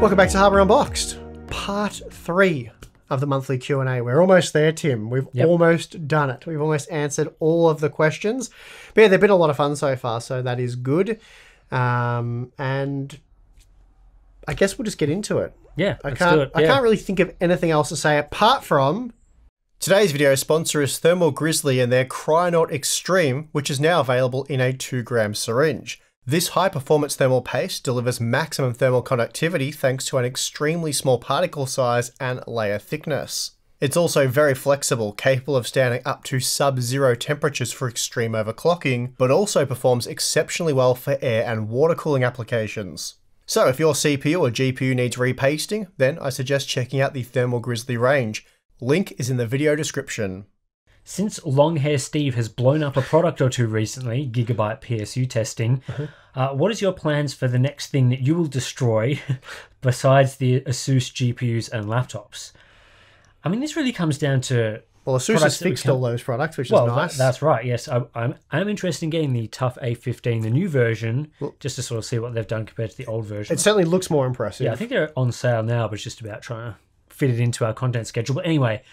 Welcome back to Hardware Unboxed, part 3 of the monthly Q&A. We're almost there, Tim. We've almost done it. We've almost answered all of the questions. But yeah, they've been a lot of fun so far, so that is good. And I guess we'll just get into it. Yeah, I can't really think of anything else to say apart from... Today's video sponsor is Thermal Grizzly and their Cryonaut Extreme, which is now available in a 2-gram syringe. This high-performance thermal paste delivers maximum thermal conductivity thanks to an extremely small particle size and layer thickness. It's also very flexible, capable of standing up to sub-zero temperatures for extreme overclocking, but also performs exceptionally well for air and water cooling applications. So if your CPU or GPU needs repasting, then I suggest checking out the Thermal Grizzly range. Link is in the video description. Since Longhair Steve has blown up a product or two recently, Gigabyte PSU testing, what is your plans for the next thing that you will destroy besides the ASUS GPUs and laptops? I mean, this really comes down to... Well, ASUS has fixed all those products, which is nice. That's right, yes. I'm interested in getting the TUF A15, the new version, just to sort of see what they've done compared to the old version. It certainly looks more impressive. Yeah, I think they're on sale now, but it's just about trying to fit it into our content schedule. But anyway...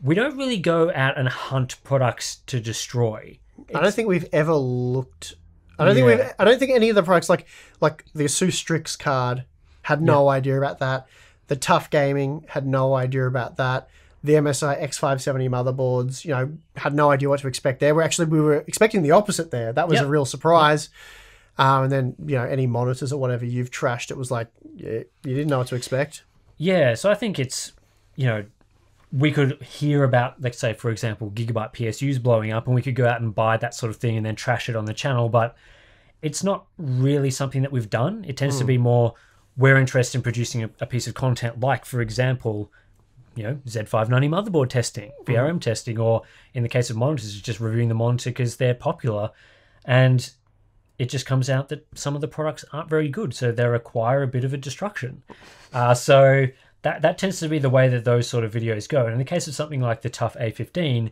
we don't really go out and hunt products to destroy. I don't think we've ever looked. I don't think any of the products like the ASUS Strix card had no idea about that. The TUF Gaming had no idea about that. The MSI X570 motherboards, had no idea what to expect there. We were expecting the opposite there. That was a real surprise. And then any monitors or whatever you've trashed, it was like you didn't know what to expect. Yeah, so I think it's we could hear about, let's say, for example, Gigabyte PSUs blowing up, and we could go out and buy that sort of thing and then trash it on the channel, but it's not really something that we've done. It tends to be more, we're interested in producing a piece of content like, for example, Z590 motherboard testing, VRAM testing, or in the case of monitors, just reviewing the monitor because they're popular. And it just comes out that some of the products aren't very good, so they require a bit of a destruction. So... That tends to be the way that those sort of videos go. And in the case of something like the TUF A15,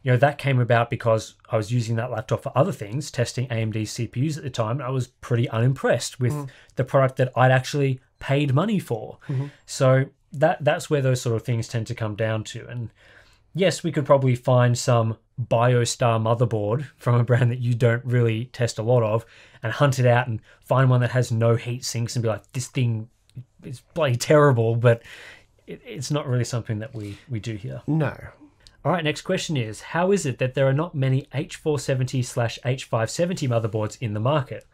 that came about because I was using that laptop for other things, testing AMD CPUs at the time. And I was pretty unimpressed with the product that I'd actually paid money for. So that's where those sort of things tend to come down to. And yes, we could probably find some Biostar motherboard from a brand that you don't really test a lot of and hunt it out and find one that has no heat sinks and be like, this thing... it's bloody terrible, but it's not really something that we do here. No. All right, next question is, how is it that there are not many H470/H570 motherboards in the market?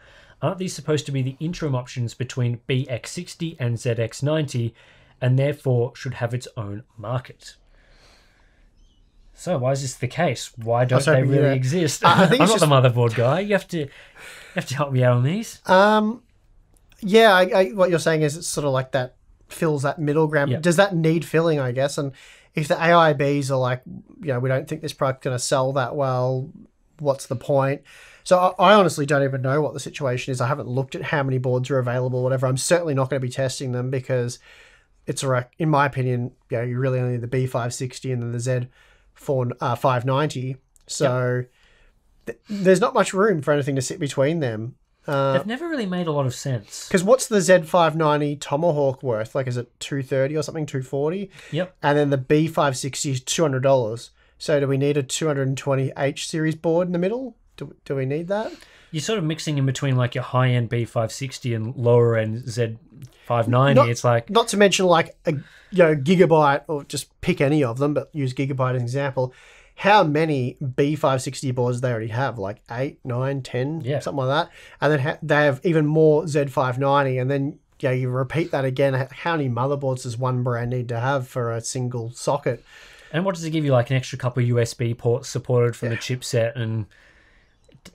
Aren't these supposed to be the interim options between BX60 and ZX90, and therefore should have its own market? So why is this the case? Why don't they really exist? I think I'm not the motherboard guy. You have to help me out on these. Yeah, what you're saying is it's sort of like that fills that middle ground. Yep. Does that need filling, I guess? And if the AIBs are like, we don't think this product's going to sell that well, what's the point? So I honestly don't even know what the situation is. I haven't looked at how many boards are available, whatever. I'm certainly not going to be testing them because it's in my opinion, you really only need the B560 and then the Z590. So there's not much room for anything to sit between them. They've never really made a lot of sense. Because what's the Z590 Tomahawk worth? Like, is it $230 or something, $240? Yep. And then the B560 is $200. So do we need a 220H series board in the middle? Do we need that? You're sort of mixing in between like your high-end B560 and lower-end Z590. It's like... Not to mention like a Gigabyte, or just pick any of them, but use Gigabyte as an example. How many B560 boards they already have? Like 8, 9, 10, something like that. And then they have even more Z590. And then you repeat that again. How many motherboards does one brand need to have for a single socket? And what does it give you? Like an extra couple of USB ports supported from the chipset? And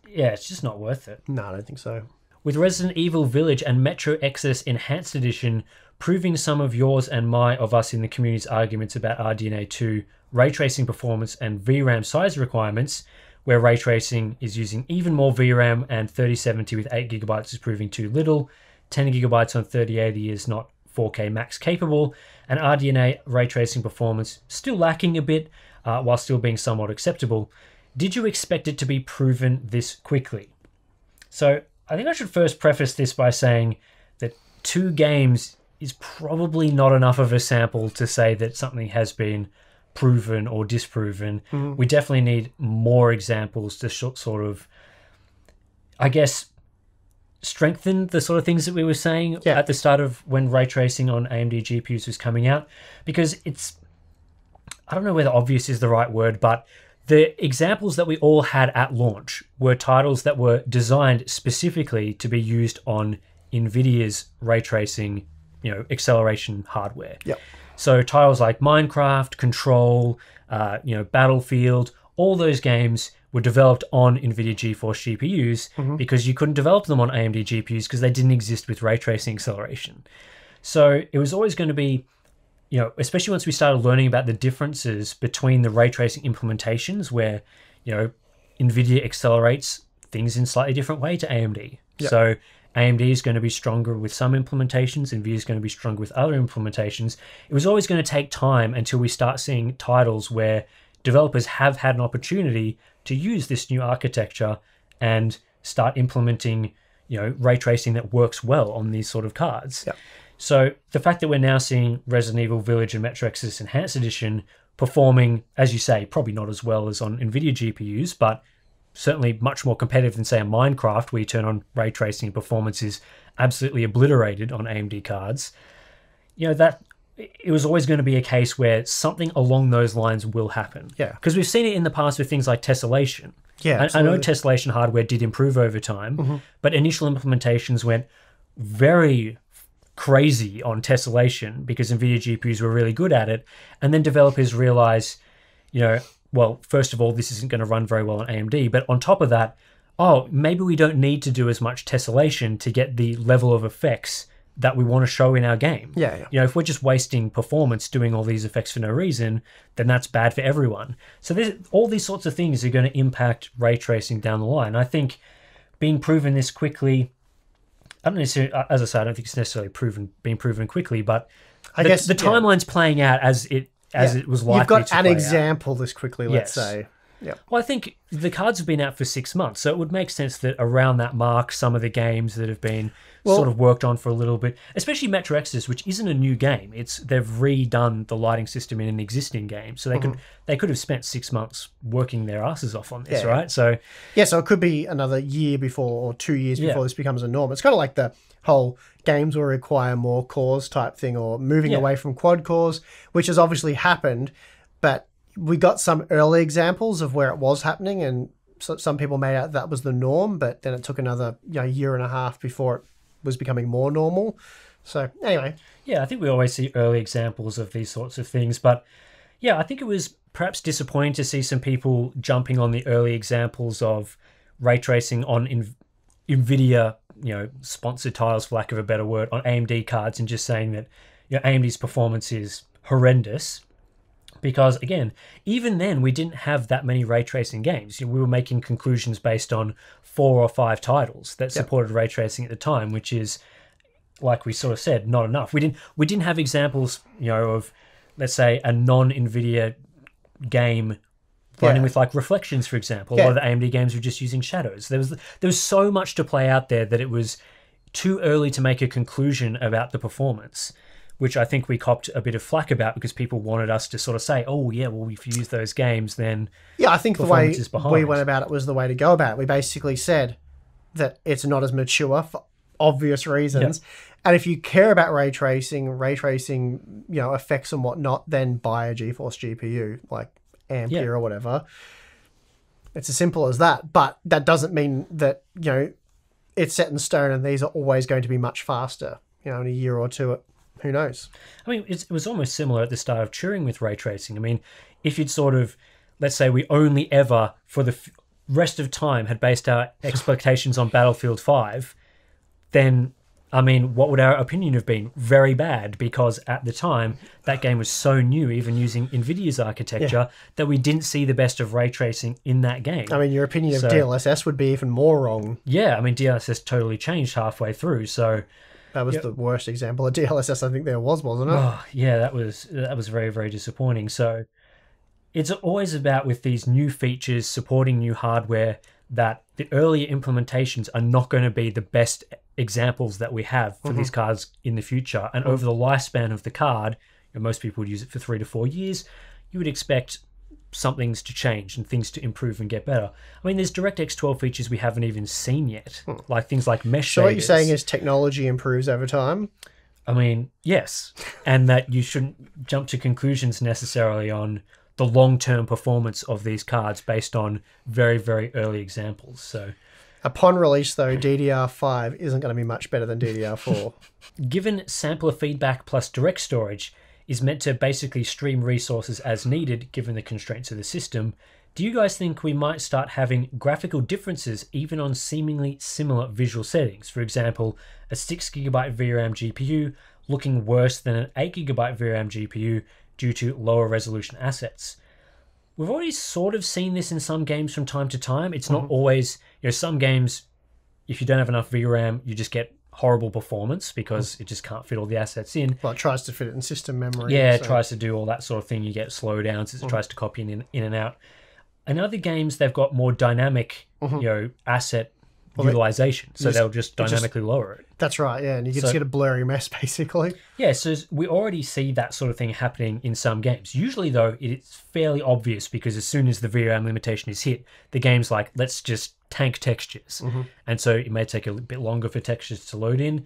it's just not worth it. No, I don't think so. With Resident Evil Village and Metro Exodus Enhanced Edition proving some of yours and of us in the community's arguments about RDNA 2 ray tracing performance and VRAM size requirements, where ray tracing is using even more VRAM and 3070 with 8 gigabytes is proving too little, 10 gigabytes on 3080 is not 4K max capable, and RDNA ray tracing performance still lacking a bit while still being somewhat acceptable. Did you expect it to be proven this quickly? So I think I should first preface this by saying that 2 games is probably not enough of a sample to say that something has been proven or disproven. We definitely need more examples to sort of, I guess, strengthen the sort of things that we were saying at the start of when ray tracing on AMD GPUs was coming out, because it's, I don't know whether obvious is the right word, but the examples that we all had at launch were titles that were designed specifically to be used on NVIDIA's ray tracing, acceleration hardware. So titles like Minecraft, Control, Battlefield, all those games were developed on NVIDIA GeForce GPUs because you couldn't develop them on AMD GPUs because they didn't exist with ray tracing acceleration. So it was always going to be, especially once we started learning about the differences between the ray tracing implementations where, NVIDIA accelerates things in a slightly different way to AMD. So AMD is going to be stronger with some implementations, NVIDIA is going to be stronger with other implementations. It was always going to take time until we start seeing titles where developers have had an opportunity to use this new architecture and start implementing, ray tracing that works well on these sort of cards. So the fact that we're now seeing Resident Evil Village and Metro Exodus Enhanced Edition performing, as you say, probably not as well as on NVIDIA GPUs, but certainly much more competitive than, say, a Minecraft, where you turn on ray tracing and performance is absolutely obliterated on AMD cards. That it was always going to be a case where something along those lines will happen. Because we've seen it in the past with things like tessellation. I know tessellation hardware did improve over time, but initial implementations went very crazy on tessellation because NVIDIA GPUs were really good at it. And then developers realize, well, first of all, this isn't going to run very well on AMD. But on top of that, maybe we don't need to do as much tessellation to get the level of effects that we want to show in our game. If we're just wasting performance doing all these effects for no reason, then that's bad for everyone. So all these sorts of things are going to impact ray tracing down the line. I think being proven this quickly, I don't necessarily, as I say, I don't think it's necessarily being proven quickly, but I guess the timeline's playing out as it was likely. You've got an example this quickly, let's say. Well, I think the cards have been out for 6 months, so it would make sense that around that mark, some of the games that have been sort of worked on for a little bit, especially Metro Exodus, which isn't a new game. They've redone the lighting system in an existing game, so they could have spent 6 months working their asses off on this, right? So so it could be another year before or 2 years before this becomes a norm. It's kind of like the whole games will require more cores type thing, or moving away from quad cores, which has obviously happened, but we got some early examples of where it was happening, and so some people made out that was the norm, but then it took another year and a half before it was becoming more normal. So anyway. I think we always see early examples of these sorts of things, but I think it was perhaps disappointing to see some people jumping on the early examples of ray tracing on NVIDIA, sponsored titles, for lack of a better word, on AMD cards, and just saying that AMD's performance is horrendous. Because, again, even then, we didn't have that many ray tracing games. We were making conclusions based on 4 or 5 titles that supported ray tracing at the time, which is, like we sort of said, not enough. We didn't have examples, of, let's say, a non-NVIDIA game running with like Reflections, for example. A lot of the AMD games were just using shadows. There was so much to play out there that it was too early to make a conclusion about the performance, which I think we copped a bit of flack about because people wanted us to sort of say, if you use those games, then I think the way we went about it was the way to go about it. We basically said that it's not as mature for obvious reasons. And if you care about ray tracing, effects and whatnot, then buy a GeForce GPU, like Ampere or whatever. It's as simple as that. But that doesn't mean that, it's set in stone and these are always going to be much faster. In a year or two, who knows? I mean, it was almost similar at the start of Turing with ray tracing. I mean, if you'd sort of, let's say we only ever, for the rest of time, had based our expectations on Battlefield 5, then, I mean, what would our opinion have been? Very bad, because at the time, that game was so new, even using NVIDIA's architecture, that we didn't see the best of ray tracing in that game. I mean, your opinion of DLSS would be even more wrong. I mean, DLSS totally changed halfway through, so... That was the worst example of DLSS I think there was, wasn't it? That was very, very disappointing. So it's always about, with these new features supporting new hardware, that the earlier implementations are not going to be the best examples that we have for these cards in the future. And over the lifespan of the card, most people would use it for 3 to 4 years, you would expect some things to change and things to improve and get better. I mean, there's DirectX 12 features we haven't even seen yet, like things like mesh shaders. So what you're saying is technology improves over time? I mean, yes. And that you shouldn't jump to conclusions necessarily on the long-term performance of these cards based on very, very early examples. So, upon release, though, DDR5 isn't going to be much better than DDR4. Given sampler feedback plus direct storage is meant to basically stream resources as needed, given the constraints of the system, do you guys think we might start having graphical differences even on seemingly similar visual settings? For example, a 6GB VRAM GPU looking worse than an 8GB VRAM GPU due to lower resolution assets. We've already sort of seen this in some games from time to time. It's not always, some games, if you don't have enough VRAM, you just get horrible performance because it just can't fit all the assets in. Well, it tries to fit it in system memory. Yeah, it tries to do all that sort of thing. You get slowdowns as it tries to copy in and out. In other games, they've got more dynamic, asset utilization. So they'll just dynamically lower it. That's right, yeah. And you can just get a blurry mess, basically. Yeah, so we already see that sort of thing happening in some games. Usually, though, it's fairly obvious because as soon as the VRAM limitation is hit, the game's like, let's just tank textures. And so it may take a bit longer for textures to load in.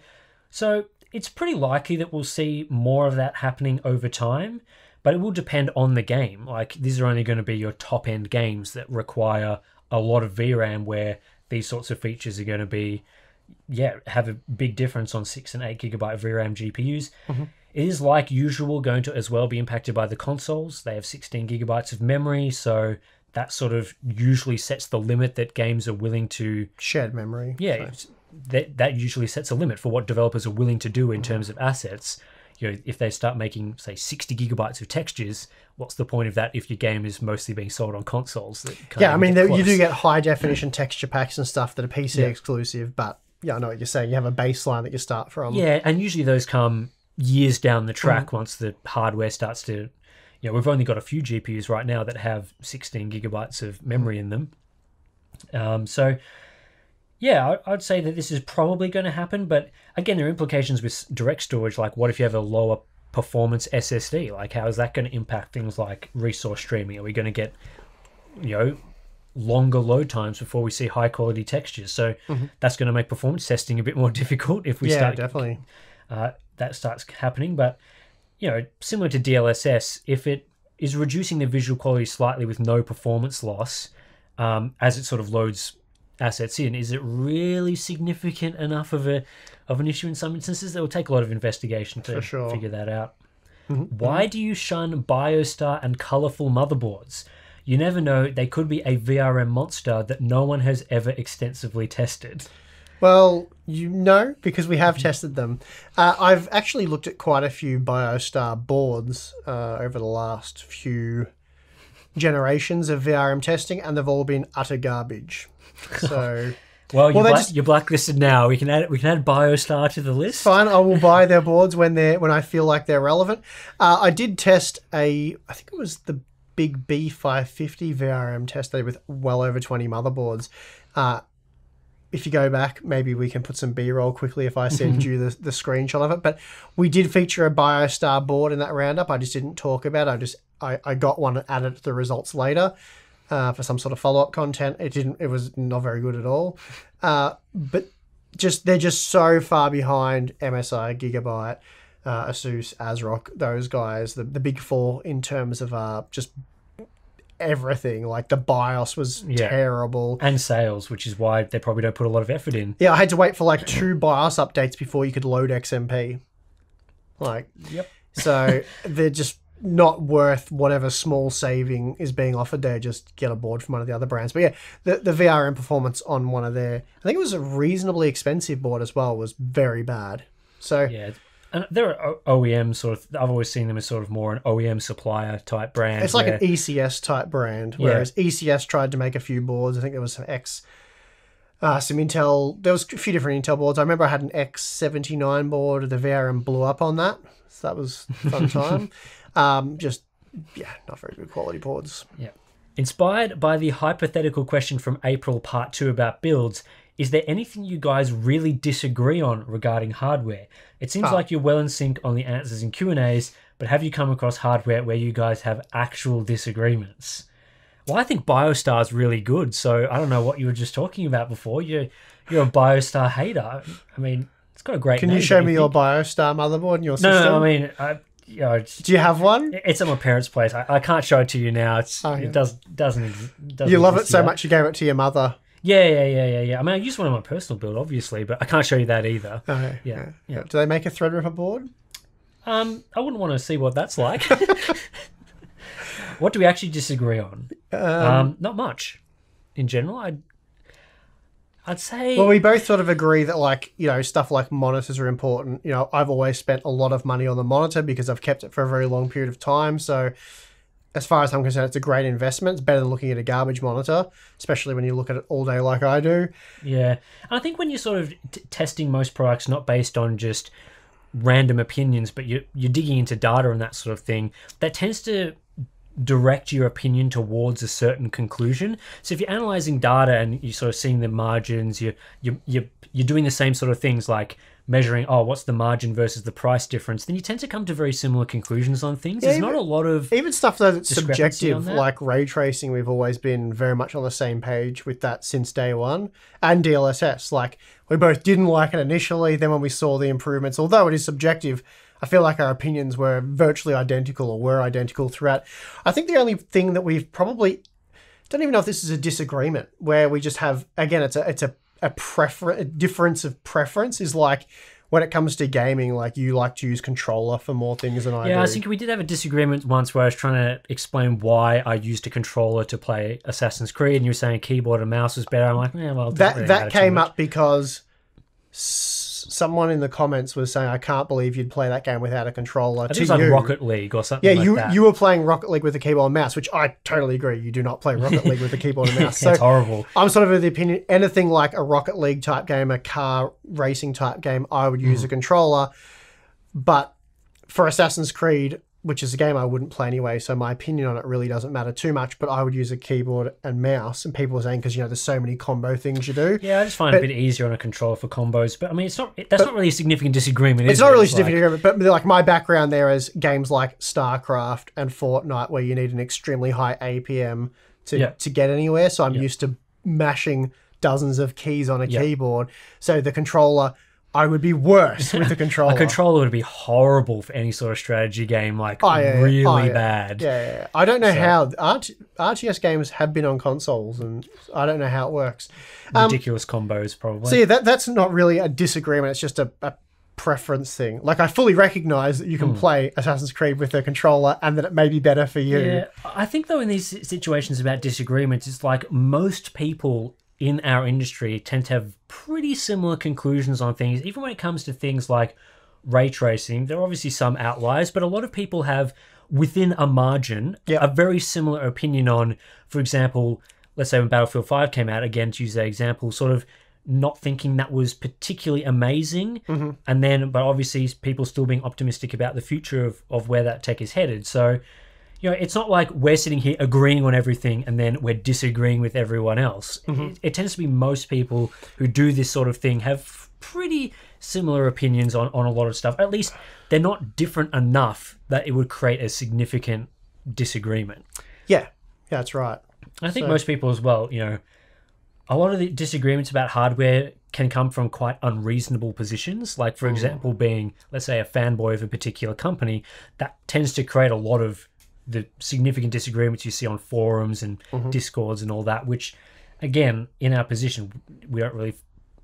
So it's pretty likely that we'll see more of that happening over time, but it will depend on the game. Like, these are only going to be your top-end games that require a lot of VRAM where these sorts of features are going to be, have a big difference on 6 and 8GB VRAM GPUs. It is, like usual, going to as well be impacted by the consoles. They have 16GB of memory, so that sort of usually sets the limit that games are willing to... Shared memory. Yeah, so. That usually sets a limit for what developers are willing to do in terms of assets. If they start making, say, 60GB of textures, what's the point of that if your game is mostly being sold on consoles? Yeah, I mean, you do get high-definition texture packs and stuff that are PC exclusive, but yeah, I know what you're saying. You have a baseline that you start from. Yeah, and usually those come years down the track once the hardware starts to... we've only got a few GPUs right now that have 16GB of memory in them. Yeah, I'd say that this is probably going to happen, but again, there are implications with direct storage, like what if you have a lower performance SSD? Like, how is that going to impact things like resource streaming? Are we going to get, longer load times before we see high quality textures? So that's going to make performance testing a bit more difficult if we start... Yeah, definitely. That starts happening, but, similar to DLSS, if it is reducing the visual quality slightly with no performance loss, as it sort of loads assets in, is it really significant enough of an issue in some instances? That will take a lot of investigation to figure that out. Why do you shun Biostar and colourful motherboards? You never know, they could be a VRM monster that no one has ever extensively tested. Well, because we have tested them. I've actually looked at quite a few Biostar boards over the last few generations of VRM testing, and they've all been utter garbage. So, you're blacklisted now. We can add Biostar to the list. Fine, I will buy their boards when I feel like they're relevant. I did test I think it was the big B550 VRM test with well over 20 motherboards. If you go back, maybe we can put some B-roll quickly if I send you the screenshot of it. But we did feature a Biostar board in that roundup. I just didn't talk about it. I got one and added to the results later. For some sort of follow-up content. It was not very good at all. But they're just so far behind MSI, Gigabyte, Asus, ASRock, those guys, the big four in terms of just everything. Like the BIOS was terrible. And sales, which is why they probably don't put a lot of effort in. Yeah, I had to wait for like 2 BIOS updates before you could load XMP. So they're just not worth whatever small saving is being offered there. Just get a board from one of the other brands. But yeah, the VRM performance on one of their, I think it was a reasonably expensive board as well, was very bad. So yeah, and there are OEM sort of, I've always seen them as sort of more an OEM supplier type brand. It's like an ECS type brand, whereas ECS tried to make a few boards. I think there was some some Intel, there was a few different Intel boards. I remember I had an X79 board, the VRM blew up on that. So that was a fun time. Not very good quality boards. Yeah. Inspired by the hypothetical question from April part 2 about builds, is there anything you guys really disagree on regarding hardware? It seems like you're well in sync on the answers in Q&As, but have you come across hardware where you guys have actual disagreements? Well, I think Biostar is really good, so I don't know what you were just talking about before. You're a Biostar hater. I mean, it's got a great name. Can you show me your Biostar motherboard in your system? No, I mean... do you have one? It's at my parents' place. I can't show it to you now. It doesn't. You love it so much you gave it to your mother. Yeah. I mean, I use one on my personal build, obviously, but I can't show you that either. Okay. Yeah. Do they make a Threadripper board? I wouldn't want to see what that's like. What do we actually disagree on? Not much. In general, I'd say... Well, we both sort of agree that, like, you know, stuff like monitors are important. You know, I've always spent a lot of money on the monitor because I've kept it for a very long period of time. So as far as I'm concerned, it's a great investment. It's better than looking at a garbage monitor, especially when you look at it all day like I do. Yeah. And I think when you're sort of testing most products, not based on just random opinions, but you're digging into data and that sort of thing, that tends to direct your opinion towards a certain conclusion. So if you're analyzing data and you're sort of seeing the margins, you're doing the same sort of things like measuring, what's the margin versus the price difference, then you tend to come to very similar conclusions on things. There's not a lot of even stuff though that's subjective, like ray tracing. We've always been very much on the same page with that since day one, and DLSS. Like, we both didn't like it initially. Then when we saw the improvements, although it is subjective, I feel like our opinions were virtually identical, or were identical throughout. I think the only thing that we've probably, don't even know if this is a disagreement, where we just have, again, it's a difference of preference, is like when it comes to gaming, like you like to use controller for more things than I do. Yeah, I think we did have a disagreement once where I was trying to explain why I used a controller to play Assassin's Creed, and you were saying keyboard and mouse was better. I'm like, well, that came up because someone in the comments was saying, I can't believe you'd play that game without a controller. I think it was like Rocket League or something like that. You were playing Rocket League with a keyboard and mouse, which I totally agree. You do not play Rocket League with a keyboard and mouse. It's horrible. I'm sort of of the opinion, anything like a Rocket League type game, a car racing type game, I would use a controller. But for Assassin's Creed, which is a game I wouldn't play anyway, so my opinion on it really doesn't matter too much, but I would use a keyboard and mouse. And people were saying, because, you know, there's so many combo things you do. Yeah, I just find it a bit easier on a controller for combos. But I mean, that's not really a significant disagreement, is it? It's not really a significant disagreement, but like my background there is games like StarCraft and Fortnite, where you need an extremely high APM to get anywhere. So I'm used to mashing dozens of keys on a keyboard. So the controller, I would be worse with the controller. A controller would be horrible for any sort of strategy game, like really bad. Yeah. I don't know how RTS games have been on consoles, and I don't know how it works. Ridiculous combos, probably. So yeah, that's not really a disagreement. It's just a preference thing. Like, I fully recognize that you can play Assassin's Creed with a controller, and that it may be better for you. Yeah, I think though in these situations about disagreements, it's like most people in our industry tend to have pretty similar conclusions on things. Even when it comes to things like ray tracing, there are obviously some outliers, but a lot of people have, within a margin, a very similar opinion on, for example, let's say when Battlefield 5 came out, again, to use that example, sort of not thinking that was particularly amazing, and then, but obviously people still being optimistic about the future of where that tech is headed. So, you know, it's not like we're sitting here agreeing on everything and then we're disagreeing with everyone else. It tends to be most people who do this sort of thing have pretty similar opinions on a lot of stuff. At least they're not different enough that it would create a significant disagreement. Yeah, that's right. I think most people as well, you know, a lot of the disagreements about hardware can come from quite unreasonable positions. Like, for example, being, let's say, a fanboy of a particular company, that tends to create a lot of the significant disagreements you see on forums and discords and all that, which, again, in our position, we don't really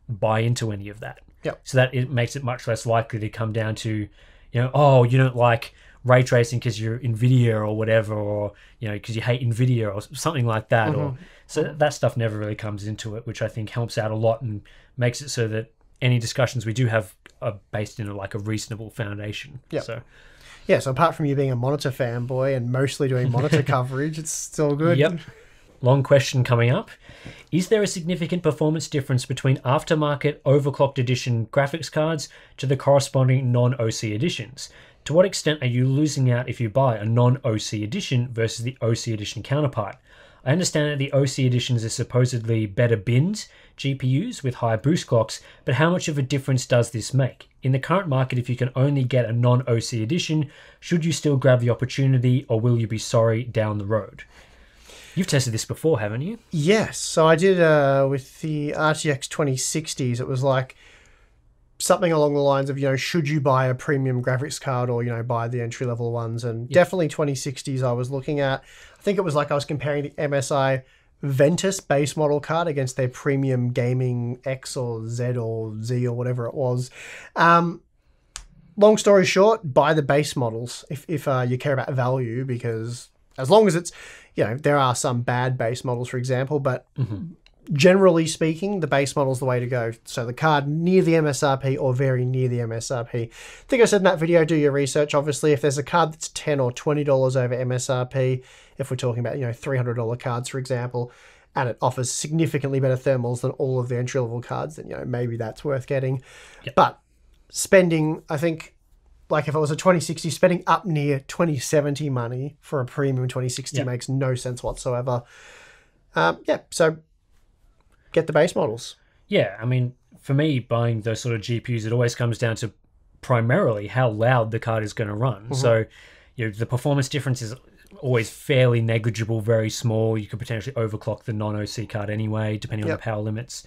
buy into any of that. So that it makes it much less likely to come down to, you know, oh, you don't like ray tracing because you're NVIDIA or whatever, or, you know, because you hate NVIDIA or something like that. Or so that stuff never really comes into it, which I think helps out a lot and makes it so that any discussions we do have are based in like a reasonable foundation. So apart from you being a monitor fanboy and mostly doing monitor coverage, it's still good. Long question coming up. Is there a significant performance difference between aftermarket overclocked edition graphics cards to the corresponding non-OC editions? To what extent are you losing out if you buy a non-OC edition versus the OC edition counterpart? I understand that the OC editions are supposedly better binned GPUs with higher boost clocks, but how much of a difference does this make? In the current market, if you can only get a non-OC edition, should you still grab the opportunity, or will you be sorry down the road? You've tested this before, haven't you? Yes. So I did with the RTX 2060s. It was like something along the lines of, should you buy a premium graphics card or, buy the entry-level ones? And definitely 2060s I was looking at. I think it was like I was comparing the MSI Ventus base model card against their premium gaming X or Z or Z or whatever it was. Long story short, buy the base models if you care about value, because as long as it's, there are some bad base models, for example, but generally speaking, the base model is the way to go. So the card near the MSRP or very near the MSRP. I think I said in that video, do your research. Obviously, if there's a card that's $10 or $20 over MSRP, if we're talking about, $300 cards, for example, and it offers significantly better thermals than all of the entry-level cards, then, maybe that's worth getting. Yep. But spending, I think, like if it was a 2060, spending up near 2070 money for a premium 2060 makes no sense whatsoever. So get the base models. Yeah, I mean, for me, buying those sort of GPUs, it always comes down to primarily how loud the card is going to run. So, the performance difference is always fairly negligible, very small. You could potentially overclock the non-OC card anyway, depending on the power limits.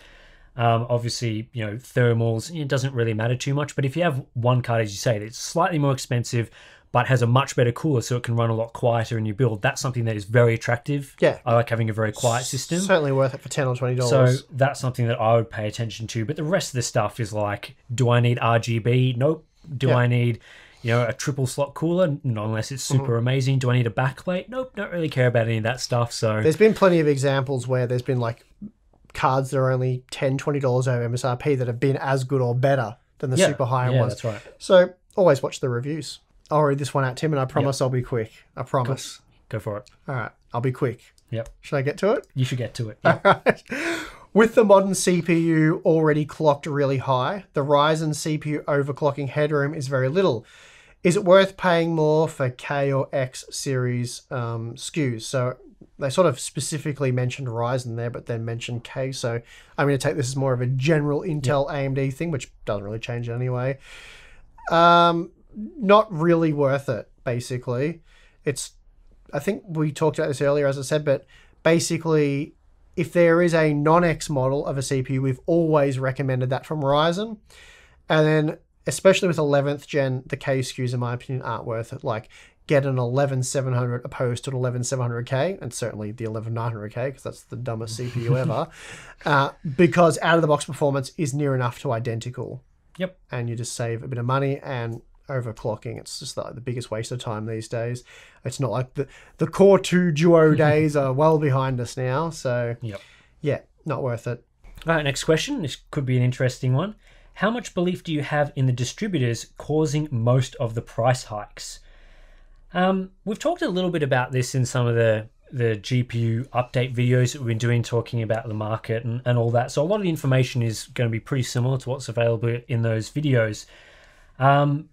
Obviously, thermals, it doesn't really matter too much. But if you have one card, as you say, that's slightly more expensive, but has a much better cooler, so it can run a lot quieter in your build, that's something that is very attractive. Yeah. I like having a very quiet system. Certainly worth it for $10 or $20. So that's something that I would pay attention to. But the rest of the stuff is like, do I need RGB? Nope. Do I need, a triple slot cooler? Not unless it's super amazing. Do I need a backplate? Nope. Don't really care about any of that stuff. So there's been plenty of examples where there's been like cards that are only $10, $20 over MSRP that have been as good or better than the super high ones. That's right. So always watch the reviews. I'll read this one out, Tim, and I promise I'll be quick. I promise. Cool. Go for it. All right. I'll be quick. Yep. Should I get to it? You should get to it. Yep. All right. With the modern CPU already clocked really high, the Ryzen CPU overclocking headroom is very little. Is it worth paying more for K or X series SKUs? So they sort of specifically mentioned Ryzen there, but then mentioned K. So I'm going to take this as more of a general Intel AMD thing, which doesn't really change it anyway. Not really worth it, basically. I think we talked about this earlier, as I said, but basically, if there is a non-X model of a CPU, we've always recommended that from Ryzen. And then, especially with 11th gen, the K SKUs, in my opinion, aren't worth it. Like, get an 11700 opposed to an 11700K, and certainly the 11900K, because that's the dumbest CPU ever, because out-of-the-box performance is near enough to identical. Yep. And you just save a bit of money, and overclocking, it's just like the biggest waste of time these days. It's not like the Core 2 Duo days are well behind us now, so not worth it. All right, next question. This could be an interesting one. How much belief do you have in the distributors causing most of the price hikes? We've talked a little bit about this in some of the GPU update videos that we've been doing, talking about the market and all that. So a lot of the information is going to be pretty similar to what's available in those videos.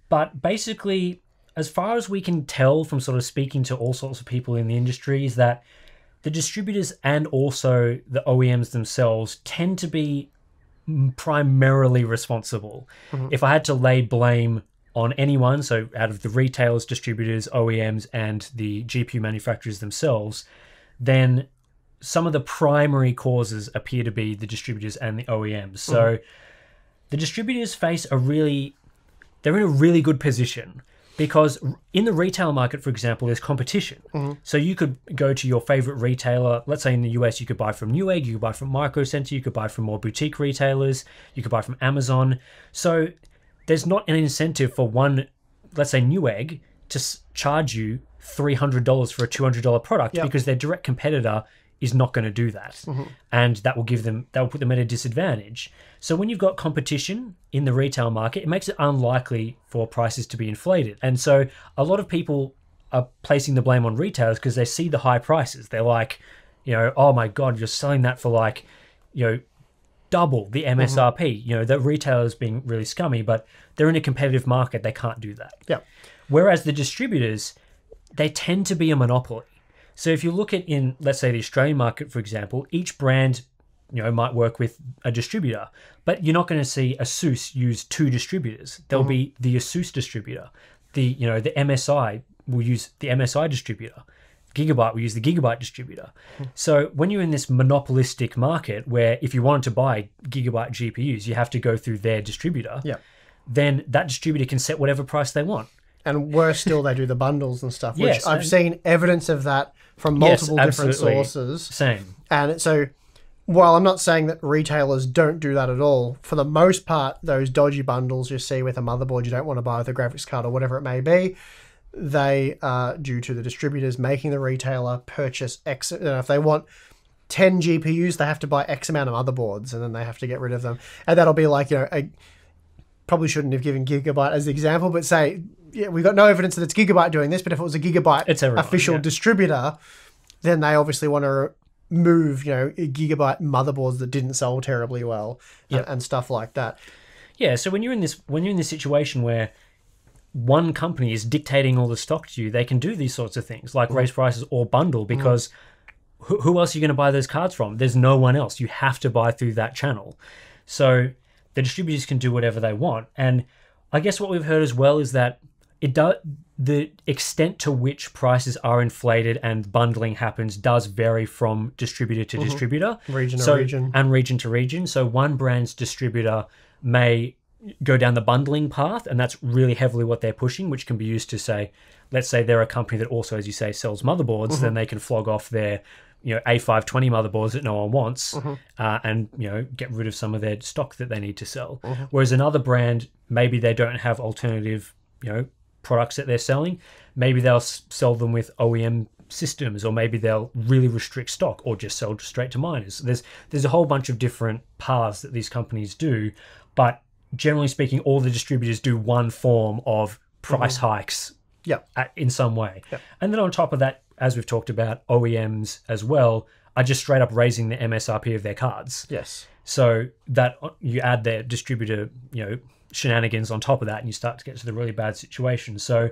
But basically, as far as we can tell from sort of speaking to all sorts of people in the industry, is that the distributors and also the OEMs themselves tend to be primarily responsible. If I had to lay blame on anyone, so out of the retailers, distributors, OEMs, and the GPU manufacturers themselves, then some of the primary causes appear to be the distributors and the OEMs. So the distributors they're in a really good position, because in the retail market, for example, there's competition. So you could go to your favorite retailer. Let's say in the US, you could buy from Newegg, you could buy from Micro Center, you could buy from more boutique retailers, you could buy from Amazon. So there's not an incentive for one, let's say Newegg, to charge you $300 for a $200 product, because their direct competitor is not going to do that. And that will put them at a disadvantage. So when you've got competition in the retail market, it makes it unlikely for prices to be inflated. And so a lot of people are placing the blame on retailers because they see the high prices. They're like, oh my God, you're selling that for like, double the MSRP. The retailer's being really scummy, but they're in a competitive market. They can't do that. Whereas the distributors, they tend to be a monopoly. So if you look at in, let's say, the Australian market, for example, each brand, might work with a distributor, but you're not going to see ASUS use 2 distributors. There'll be the ASUS distributor. The MSI will use the MSI distributor. Gigabyte will use the Gigabyte distributor. So when you're in this monopolistic market where if you wanted to buy Gigabyte GPUs, you have to go through their distributor, then that distributor can set whatever price they want. And worse still, they do the bundles and stuff, which Yes, I've seen evidence of that from multiple different absolutely. sources. Same. And so while I'm not saying that retailers don't do that at all, for the most part, those dodgy bundles you see with a motherboard you don't want to buy with a graphics card or whatever it may be, they are due to the distributors making the retailer purchase X. If they want 10 GPUs, they have to buy X amount of motherboards, and then they have to get rid of them. And that'll be like, probably shouldn't have given Gigabyte as the example, but say, we've got no evidence that it's Gigabyte doing this, but if it was a Gigabyte official distributor, then they obviously want to move, Gigabyte motherboards that didn't sell terribly well and stuff like that. Yeah, so when you're in this situation where one company is dictating all the stock to you, they can do these sorts of things like raise prices or bundle, because who else are you going to buy those cards from? There's no one else. You have to buy through that channel. So the distributors can do whatever they want. And I guess what we've heard as well is that the extent to which prices are inflated and bundling happens does vary from distributor to distributor. Region to region. And region to region. So one brand's distributor may go down the bundling path, and that's really heavily what they're pushing, which can be used to say, let's say they're a company that also, as you say, sells motherboards, then they can flog off their A520 motherboards that no one wants and get rid of some of their stock that they need to sell. Whereas another brand, maybe they don't have alternative products that they're selling. Maybe they'll sell them with OEM systems, or maybe they'll really restrict stock or just sell straight to miners. There's a whole bunch of different paths that these companies do, but generally speaking, all the distributors do one form of price hikes in some way. And then on top of that, as we've talked about, OEMs as well are just straight up raising the MSRP of their cards. Yes. So that you add their distributor, shenanigans on top of that, and you start to get to the really bad situation. So,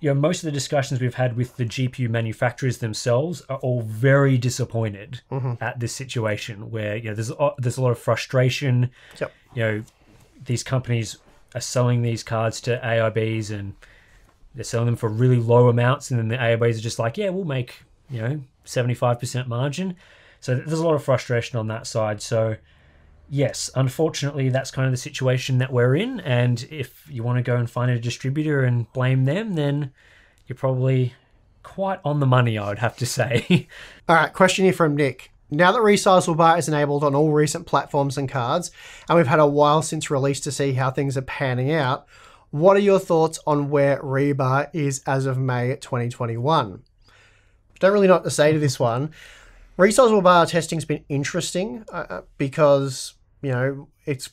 most of the discussions we've had with the GPU manufacturers themselves are all very disappointed at this situation where, there's a lot of frustration. These companies are selling these cards to AIBs and they're selling them for really low amounts, and then the AIBs are just like, we'll make 75% margin. So there's a lot of frustration on that side. So yes, unfortunately, that's kind of the situation that we're in. And if you want to go and find a distributor and blame them, then you're probably quite on the money, I would have to say. All right, question here from Nick. Now that Resizable BAR is enabled on all recent platforms and cards, and we've had a while since release to see how things are panning out, what are your thoughts on where Rebar is as of May 2021? Don't really know what to say to this one. Resizable BAR testing's been interesting because, it's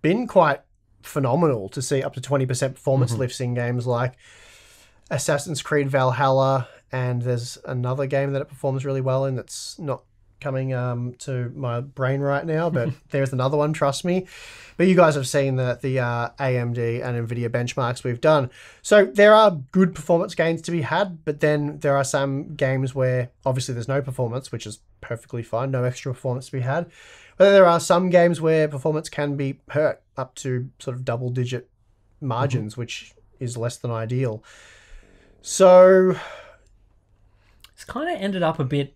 been quite phenomenal to see up to 20% performance lifts in games like Assassin's Creed Valhalla, and there's another game that it performs really well in that's not coming to my brain right now, but there's another one, trust me. But you guys have seen the AMD and NVIDIA benchmarks we've done. So there are good performance gains to be had, but then there are some games where obviously there's no performance, which is perfectly fine, no extra performance to be had. But there are some games where performance can be hurt up to sort of double-digit margins, which is less than ideal. So It's kind of ended up a bit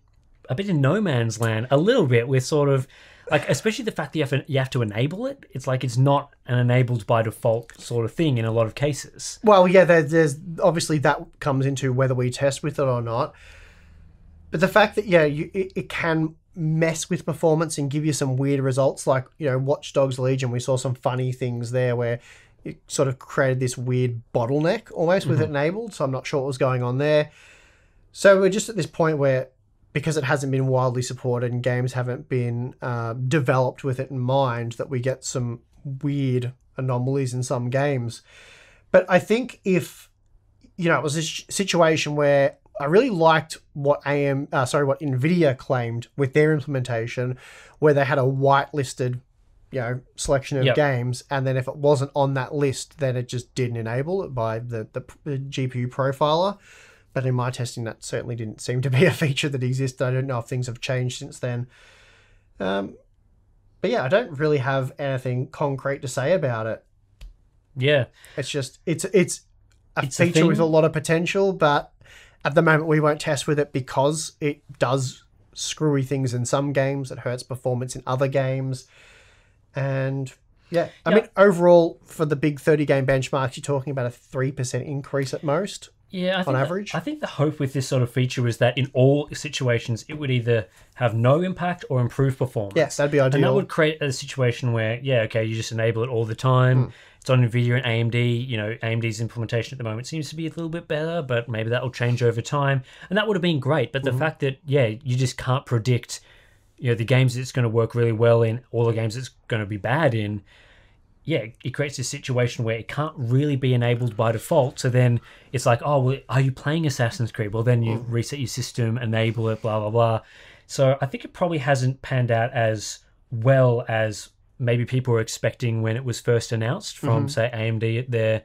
in no man's land, a little bit, with sort of like, especially the fact that you have to enable it. It's like it's not an enabled by default sort of thing in a lot of cases. Well, yeah, there's obviously that comes into whether we test with it or not. But the fact that it can mess with performance and give you some weird results, like Watch Dogs Legion, we saw some funny things there where it sort of created this weird bottleneck almost with it enabled. So I'm not sure what was going on there. So we're just at this point where, because it hasn't been widely supported and games haven't been developed with it in mind, that we get some weird anomalies in some games. But I think if, it was a situation where I really liked what NVIDIA claimed with their implementation, where they had a whitelisted, selection of games, and then if it wasn't on that list, then it just didn't enable it by the GPU profiler. But in my testing, that certainly didn't seem to be a feature that existed. I don't know if things have changed since then. But yeah, I don't really have anything concrete to say about it. Yeah. It's just, it's a feature with a lot of potential, but at the moment we won't test with it because it does screwy things in some games. It hurts performance in other games. And yeah, I mean, overall, for the big 30 game benchmarks, you're talking about a 3% increase at most. Yeah, on average. I think the hope with this sort of feature was that in all situations, it would either have no impact or improve performance. Yes, that'd be ideal. And that would create a situation where, yeah, okay, you just enable it all the time. It's on NVIDIA and AMD. You know, AMD's implementation at the moment seems to be a little bit better, but maybe that will change over time. And that would have been great. But the fact that, yeah, you just can't predict, you know, the games it's going to work really well in, all the games it's going to be bad in, yeah, it creates a situation where it can't really be enabled by default. So then it's like, oh, well, are you playing Assassin's Creed? Well, then you reset your system, enable it, blah, blah, blah. So I think it probably hasn't panned out as well as maybe people were expecting when it was first announced from, say, AMD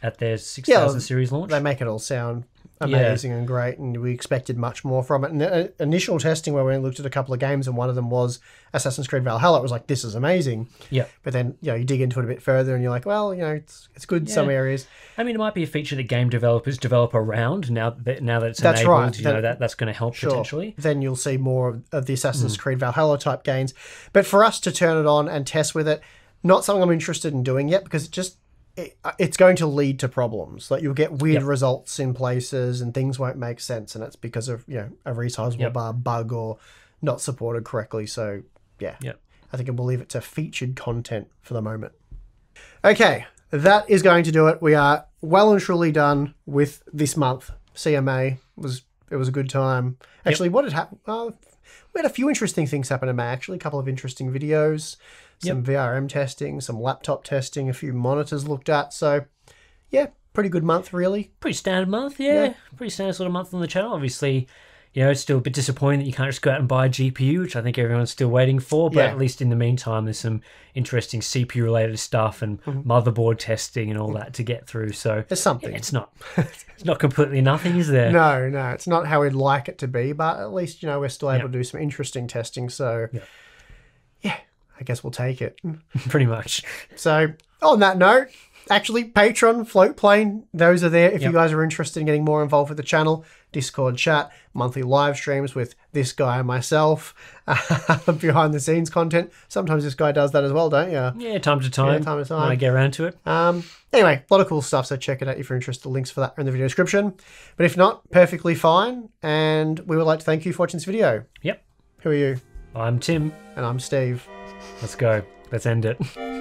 at their 6000 series launch. They make it all sound amazing and great, and we expected much more from it. And initial testing where we looked at a couple of games, and one of them was Assassin's Creed Valhalla, it was like, this is amazing. Yeah. But then, you know, you dig into it a bit further and you're like, well, you know, it's good in some areas. I mean, it might be a feature that game developers develop around now that it's enabled. Right. You know, that's going to help potentially. Then you'll see more of the Assassin's Creed Valhalla type gains. But for us to turn it on and test with it, not something I'm interested in doing yet, because it's going to lead to problems. Like, you'll get weird results in places and things won't make sense, and it's because of, you know, a resizable bar bug or not supported correctly. So yeah, I think we'll leave it to featured content for the moment. Okay, that is going to do it. We are well and truly done with this month. CMA it was a good time. Actually, what had happened? We had a few interesting things happen in May. Actually, a couple of interesting videos. Some VRM testing, some laptop testing, a few monitors looked at. So, yeah, pretty good month, really. Pretty standard month, yeah. Pretty standard sort of month on the channel. Obviously, you know, it's still a bit disappointing that you can't just go out and buy a GPU, which I think everyone's still waiting for. But at least in the meantime, there's some interesting CPU-related stuff and motherboard testing and all that to get through. So there's something. Yeah, it's not completely nothing, is there? No, it's not how we'd like it to be. But at least, you know, we're still able to do some interesting testing. So, yeah. I guess we'll take it. Pretty much. So, on that note, actually, Patreon, Floatplane, those are there if you guys are interested in getting more involved with the channel. Discord chat, monthly live streams with this guy and myself, behind the scenes content. Sometimes this guy does that as well, don't you? Yeah, time to time. Time to time. When I get around to it. Anyway, a lot of cool stuff, so check it out if you're interested. The links for that are in the video description. But if not, perfectly fine. And we would like to thank you for watching this video. Yep. Who are you? I'm Tim. And I'm Steve. Let's go. Let's end it.